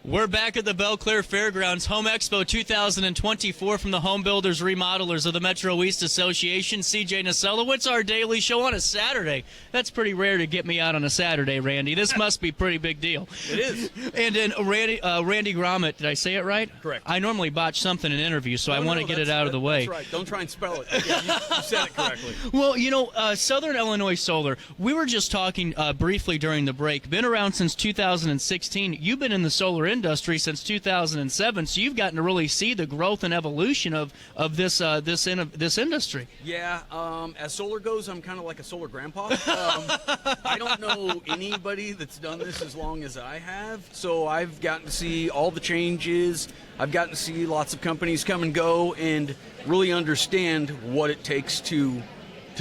We're back at the Belclair Fairgrounds, Home Expo 2024 from the Home Builders Remodelers of the Metro East Association. CJ Nasello, it's our daily show on a Saturday. That's pretty rare to get me out on a Saturday, Randy. This must be a pretty big deal. It is. And then Randy Grommet, did I say it right? Correct. I normally botch something in interviews, so I want to get it out of the way. That's right. Don't try and spell it. Yeah, you said it correctly. Well, Southern Illinois Solar, we were just talking briefly during the break. Been around since 2016. You've been in the solar industry since 2007, so you've gotten to really see the growth and evolution of this industry. Yeah, as solar goes, I'm kind of like a solar grandpa. I don't know anybody that's done this as long as I have, so I've gotten to see all the changes. I've gotten to see lots of companies come and go and really understand what it takes to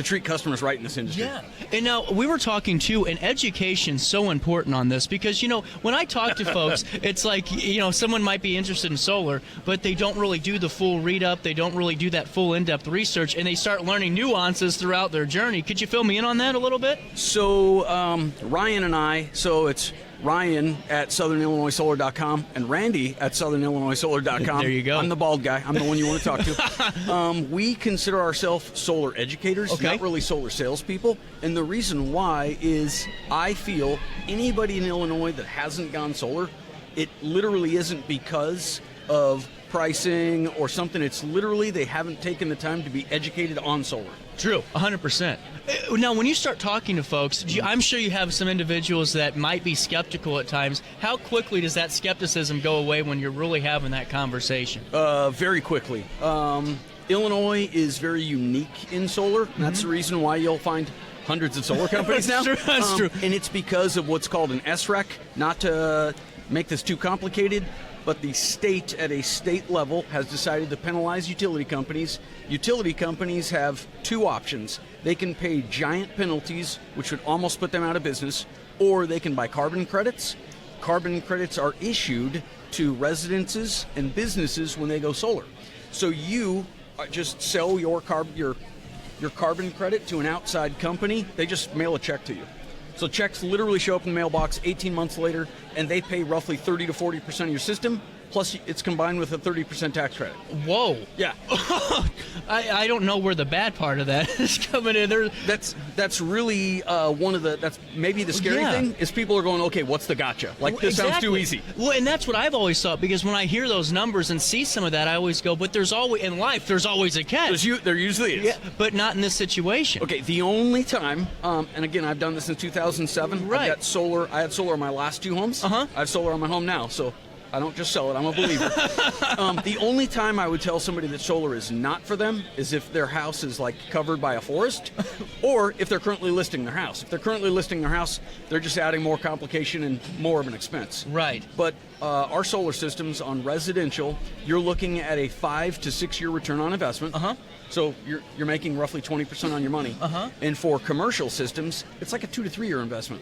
treat customers right in this industry. Yeah. And now, we were talking, too, and education's so important on this because, when I talk to folks, it's like, someone might be interested in solar, but they don't really do the full read-up. They don't really do that full in-depth research, and they start learning nuances throughout their journey. Could you fill me in on that a little bit? So, Ryan and I, it's Ryan at SouthernIllinoisSolar.com and Randy at SouthernIllinoisSolar.com. There you go. I'm the bald guy. I'm the one you want to talk to. We consider ourselves solar educators, not really solar salespeople. And the reason why is I feel anybody in Illinois that hasn't gone solar, it literally isn't because of pricing or something. It's literally they haven't taken the time to be educated on solar. True, 100%. Now, when you start talking to folks, I'm sure you have some individuals that might be skeptical at times. How quickly does that skepticism go away when you're really having that conversation? Very quickly. Illinois is very unique in solar. Mm-hmm. That's the reason why you'll find hundreds of solar companies now. That's true. And it's because of what's called an SREC. Not to make this too complicated, but the state at a state level has decided to penalize utility companies. Utility companies have two options. They can pay giant penalties, which would almost put them out of business, or they can buy carbon credits. Carbon credits are issued to residences and businesses when they go solar. So you just sell your carbon credit to an outside company. They just mail a check to you. So checks literally show up in the mailbox 18 months later, and they pay roughly 30 to 40% of your system, plus it's combined with a 30% tax credit. Whoa. Yeah. I don't know where the bad part of that is coming in. That's really that's maybe the scary thing is people are going, okay, what's the gotcha? Like, this sounds too easy. Well, and that's what I've always thought, because when I hear those numbers and see some of that, I always go, but there's always a catch. There usually is. Yeah, but not in this situation. Okay, the only time, and again, I've done this since 2007. Right. I had solar on my last two homes. Uh-huh. I have solar on my home now, so I don't just sell it. I'm a believer. The only time I would tell somebody that solar is not for them is if their house is like covered by a forest, or if they're currently listing their house. If they're currently listing their house, they're just adding more complication and more of an expense. Right. But our solar systems on residential, you're looking at a 5 to 6 year return on investment. Uh-huh. So you're making roughly 20% on your money. Uh-huh. And for commercial systems, it's like a 2 to 3 year investment.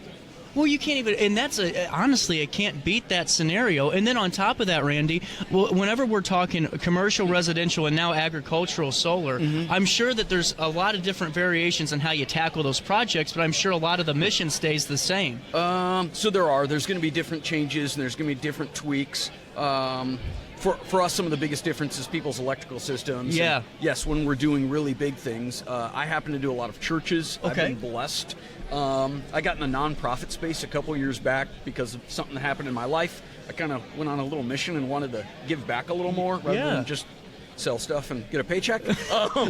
Well, you can't even, and that's honestly, I can't beat that scenario. And then on top of that, Randy, whenever we're talking commercial, residential, and now agricultural solar, I'm sure that there's a lot of different variations on how you tackle those projects, but I'm sure a lot of the mission stays the same. So there's going to be different changes, and there's going to be different tweaks. For us, some of the biggest difference is people's electrical systems. Yeah. And yes, when we're doing really big things, I happen to do a lot of churches. Okay. I've been blessed. I got in the nonprofit space a couple years back because of something that happened in my life. I kind of went on a little mission and wanted to give back a little more rather than just sell stuff and get a paycheck.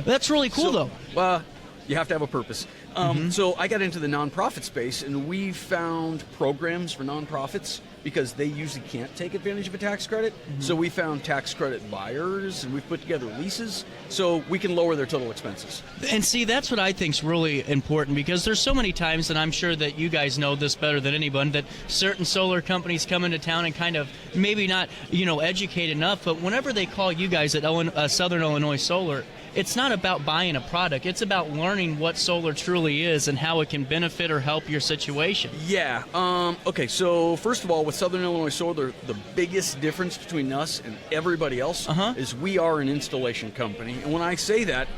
That's really cool, though. You have to have a purpose. So I got into the nonprofit space, and we found programs for nonprofits because they usually can't take advantage of a tax credit. So we found tax credit buyers, and we've put together leases so we can lower their total expenses. And see, that's what I think is really important, because there's so many times, and I'm sure that you guys know this better than anyone, that certain solar companies come into town and kind of maybe not, educate enough, but whenever they call you guys at Southern Illinois Solar, it's not about buying a product. It's about learning what solar truly is and how it can benefit or help your situation. Yeah. Okay, so first of all, with Southern Illinois Solar, the biggest difference between us and everybody else is we are an installation company. And when I say that,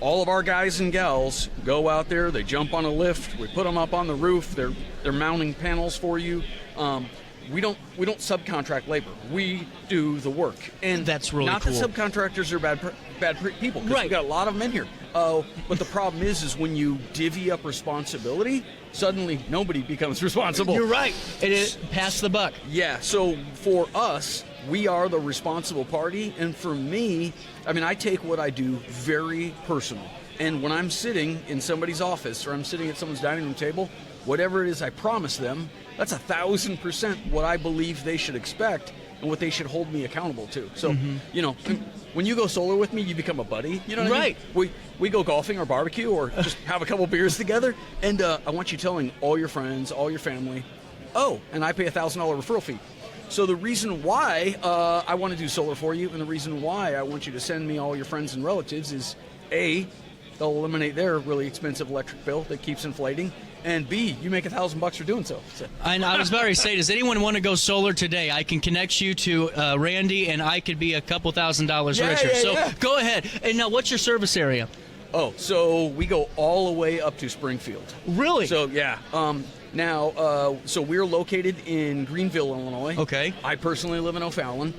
all of our guys and gals go out there, they jump on a lift, we put them up on the roof, they're mounting panels for you. we don't subcontract labor. We do the work, and that's really not cool. that subcontractors are bad people. Right, we got a lot of them in here. But the problem is when you divvy up responsibility, suddenly nobody becomes responsible. You're right. It is pass the buck. Yeah. So for us, we are the responsible party, and for me, I mean, I take what I do very personal. And when I'm sitting in somebody's office or I'm sitting at someone's dining room table, whatever it is I promise them, that's 1,000% what I believe they should expect and what they should hold me accountable to. So, you know, when you go solar with me, you become a buddy. You know what I mean? We go golfing or barbecue or just have a couple beers together. And I want you telling all your friends, all your family, oh, and I pay $1,000 referral fee. So the reason why I want to do solar for you and the reason why I want you to send me all your friends and relatives is, A, they'll eliminate their really expensive electric bill that keeps inflating. And B, you make $1,000 for doing so. And I was about to say, does anyone want to go solar today? I can connect you to Randy, and I could be a couple $1,000s richer. So go ahead. And now, what's your service area? Oh, so we go all the way up to Springfield. Really? So yeah. So we're located in Greenville, Illinois. Okay. I personally live in O'Fallon.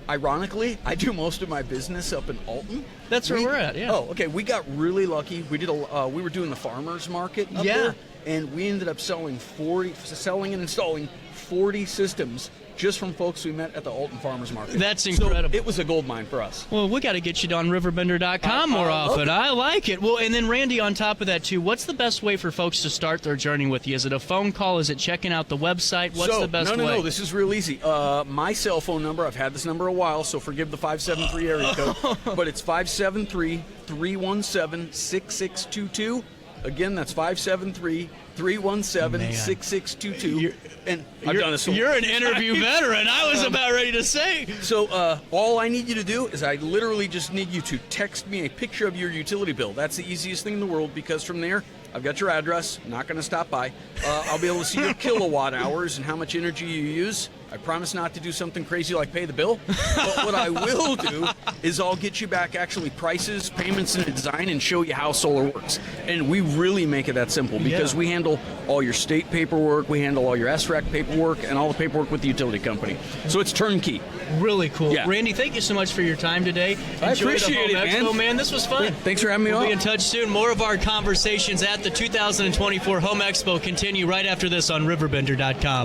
Ironically, I do most of my business up in Alton. That's where we're at, yeah. Oh, okay. We got really lucky. We were doing the farmers market up there, and we ended up selling and installing 40 systems just from folks we met at the Alton Farmers Market. That's incredible. So it was a gold mine for us. Well, we got to get you on RiverBender.com more often. I like it. Well, and then Randy, on top of that too, what's the best way for folks to start their journey with you? Is it a phone call? Is it checking out the website? What's the best way? No. This is real easy. My cell phone number, I've had this number a while, so forgive the 573 area code, but it's 573-317-6622. Again, that's 573-317-6622. And I've done this. You're an interview veteran. I was about ready to say. So all I need you to do is I literally just need you to text me a picture of your utility bill. That's the easiest thing in the world because from there, I've got your address. I'm not going to stop by. I'll be able to see your kilowatt hours and how much energy you use. I promise not to do something crazy like pay the bill. But what I will do is I'll get you back actually prices, payments, and design and show you how solar works. And we really make it that simple because we handle all your state paperwork, we handle all your SREC paperwork, and all the paperwork with the utility company. So it's turnkey. Really cool. Yeah. Randy, thank you so much for your time today. I appreciate the Home it, Expo, man. This was fun. Thanks for having me on. We'll be in touch soon. More of our conversations at the 2024 Home Expo continue right after this on RiverBender.com.